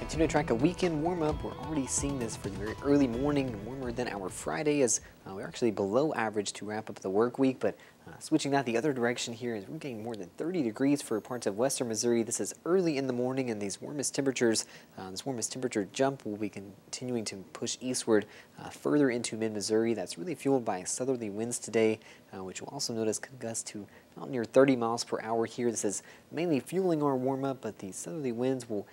Continue to track a weekend warm-up. We're already seeing this for the very early morning, warmer than our Friday as we're actually below average to wrap up the work week, but switching that the other direction here is we're getting more than 30 degrees for parts of western Missouri. This is early in the morning, and these warmest temperatures, this warmest temperature jump will be continuing to push eastward further into mid-Missouri. That's really fueled by southerly winds today, which we'll also notice could gust to about near 30 miles per hour here. This is mainly fueling our warm-up, but the southerly winds will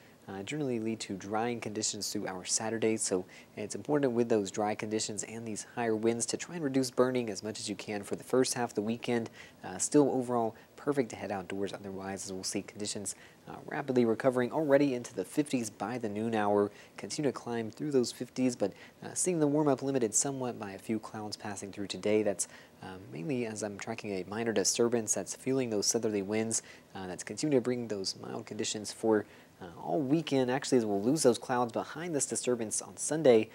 generally lead to drying conditions through our Saturday, so it's important with those dry conditions and these higher winds to try and reduce burning as much as you can for the first half of the weekend. Still overall perfect to head outdoors otherwise, as we'll see conditions rapidly recovering already into the 50s by the noon hour. Continue to climb through those 50s, but seeing the warm-up limited somewhat by a few clouds passing through today. That's mainly as I'm tracking a minor disturbance that's fueling those southerly winds that's continuing to bring those mild conditions for all weekend. Actually, as we'll lose those clouds behind this disturbance on Sunday,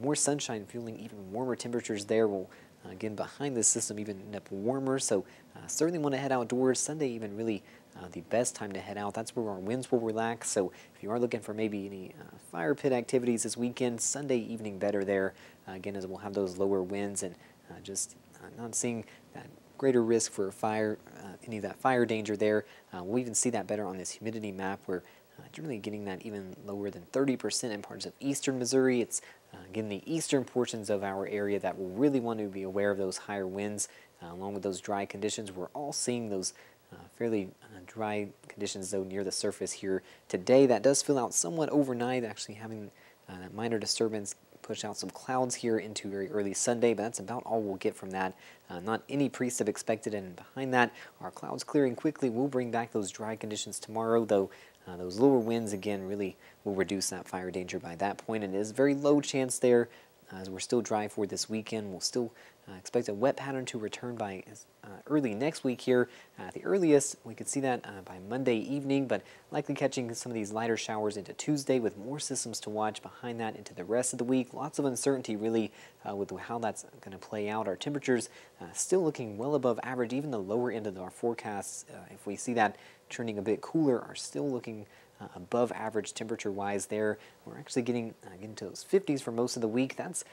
more sunshine fueling even warmer temperatures there will again behind this system even end up warmer, so certainly want to head outdoors. Sunday even really the best time to head out. That's where our winds will relax, so if you are looking for maybe any fire pit activities this weekend, Sunday evening better there, again as we'll have those lower winds and just not seeing that greater risk for fire, any of that fire danger there. We'll even see that better on this humidity map where generally getting that even lower than 30% in parts of eastern Missouri. It's again the eastern portions of our area that will really want to be aware of those higher winds along with those dry conditions. We're all seeing those fairly dry conditions though near the surface here today. That does fill out somewhat overnight, actually having that minor disturbance push out some clouds here into very early Sunday, but that's about all we'll get from that. Not any precip expected, and behind that, our clouds clearing quickly will bring back those dry conditions tomorrow, though those lower winds again really will reduce that fire danger by that point, and it is very low chance there as we're still dry for this weekend. We'll still expect a wet pattern to return by early next week here. At the earliest, we could see that by Monday evening, but likely catching some of these lighter showers into Tuesday with more systems to watch behind that into the rest of the week. Lots of uncertainty really with how that's going to play out. Our temperatures still looking well above average. Even the lower end of our forecasts, if we see that turning a bit cooler, are still looking above average temperature-wise there. We're actually getting into those 50s for most of the week. That's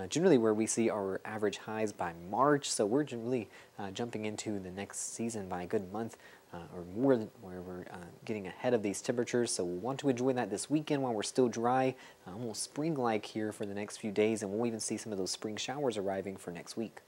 generally where we see our average highs by March, so we're generally jumping into the next season by a good month or more, where we're getting ahead of these temperatures. So we'll want to enjoy that this weekend while we're still dry, almost spring-like here for the next few days, and we'll even see some of those spring showers arriving for next week.